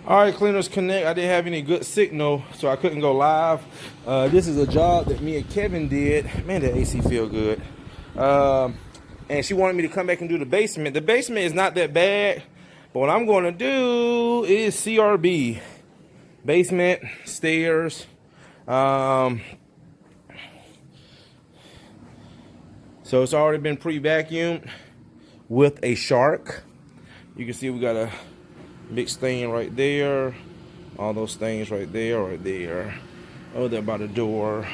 All right, Cleaners Connect. I didn't have any good signal, so I couldn't go live. This is a job that me and Kevin did. Man, that AC feel good. And she wanted me to come back and do the basement. The basement is not that bad, but what I'm going to do is CRB. Basement, stairs. So it's already been pre-vacuumed with a shark. You can see we got a big stain right there. All those stains right there, right there. Oh, they're by the door.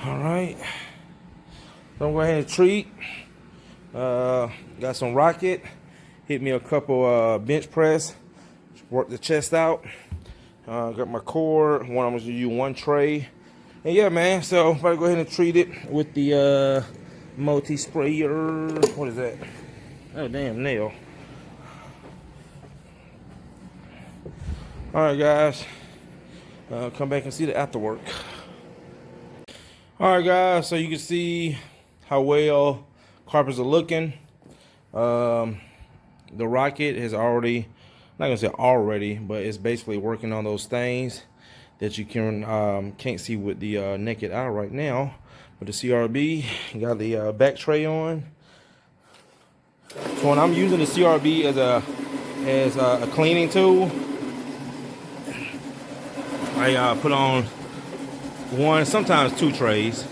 All right. So I'm going to go ahead and treat. Got some rocket. Hit me a couple bench press. Work the chest out. Got my cord. I'm going to use one tray. And yeah, man. So I'm going to go ahead and treat it with the multi-sprayer. What is that? Oh, damn nail. All right, guys. Come back and see the after work. All right, guys. So you can see how well carpets are looking. The rocket has already, I'm not gonna say already, but it's basically working on those stains that you can't see with the naked eye right now. But the CRB, got the back tray on. So when I'm using the CRB as a cleaning tool, I put on one, sometimes two trays.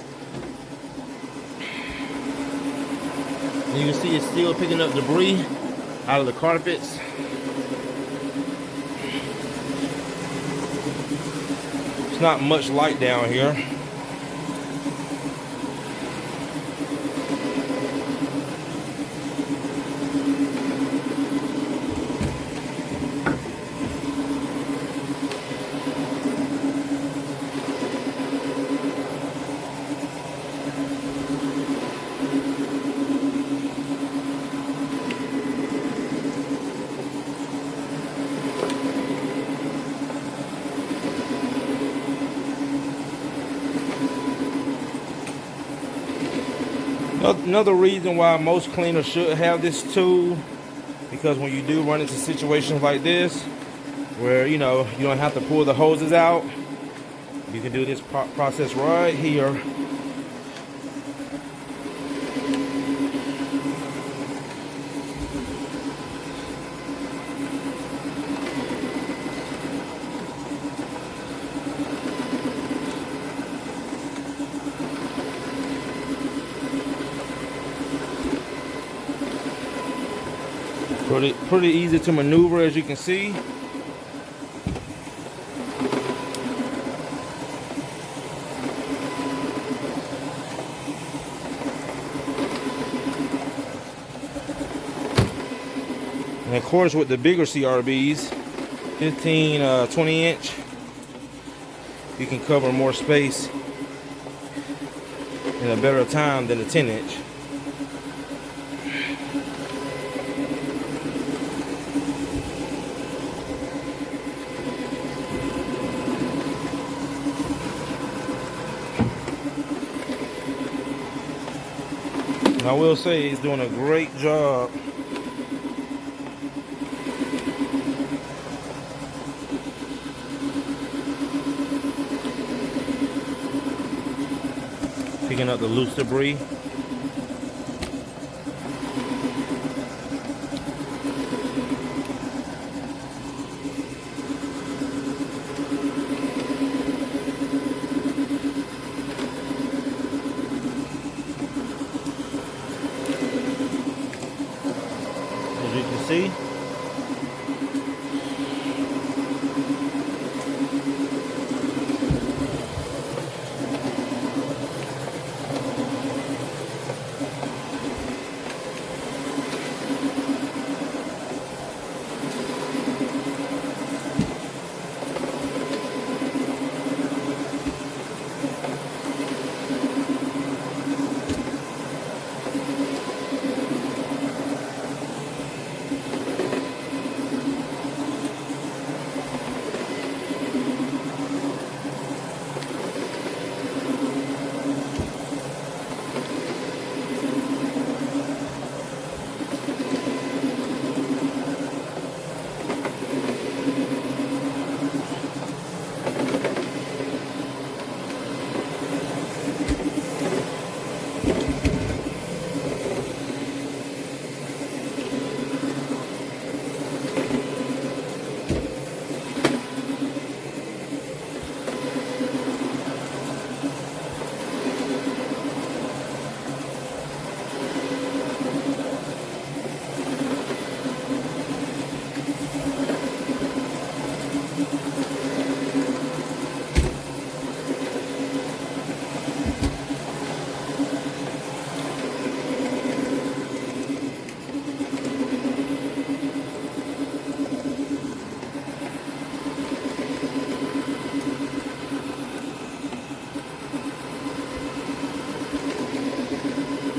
And you can see it's still picking up debris out of the carpets. It's not much light down here. Another reason why most cleaners should have this tool, because when you do run into situations like this, where you don't have to pull the hoses out, you can do this process right here. Pretty easy to maneuver, as you can see. And of course, with the bigger CRBs, 15, 20 inch, you can cover more space in a better time than a 10 inch. I will say he's doing a great job. Picking up the loose debris. As you can see,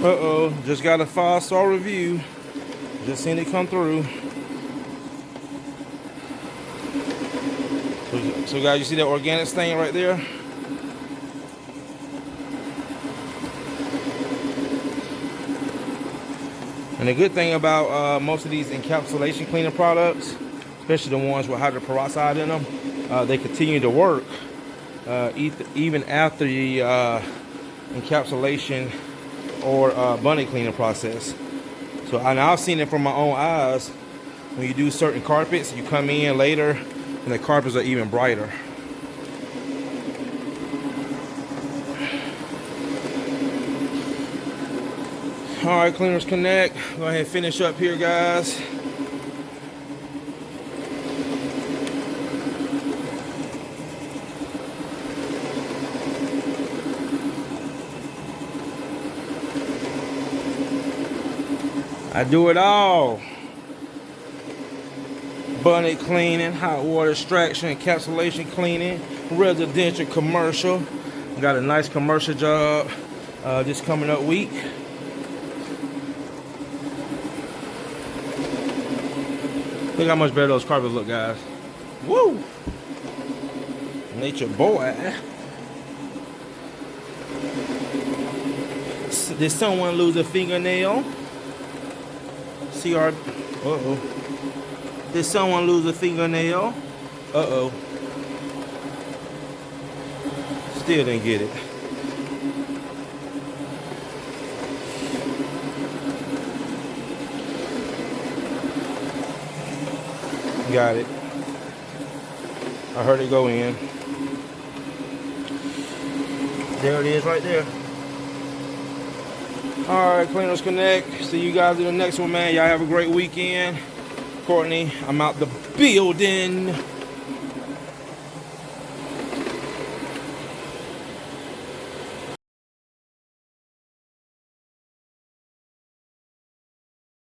Uh-oh, just got a 5-star review. Just seen it come through. So guys, you see that organic stain right there? And the good thing about most of these encapsulation cleaning products, especially the ones with hydrogen peroxide in them, they continue to work even after the encapsulation or bunny cleaning process. So I've seen it from my own eyes. When you do certain carpets, you come in later and the carpets are even brighter. Alright, Cleaners Connect. Go ahead and finish up here, guys. I do it all. Bunny cleaning, hot water extraction, encapsulation cleaning, residential, commercial. Got a nice commercial job this coming up week. Look how much better those carpets look, guys. Woo! Nature boy. Did someone lose a fingernail? CRB. Uh-oh. Did someone lose a fingernail? Uh-oh. Still didn't get it. Got it. I heard it go in. There it is right there. Alright, Cleaners Connect. See you guys in the next one, man. Y'all have a great weekend. Courtney, I'm out the building.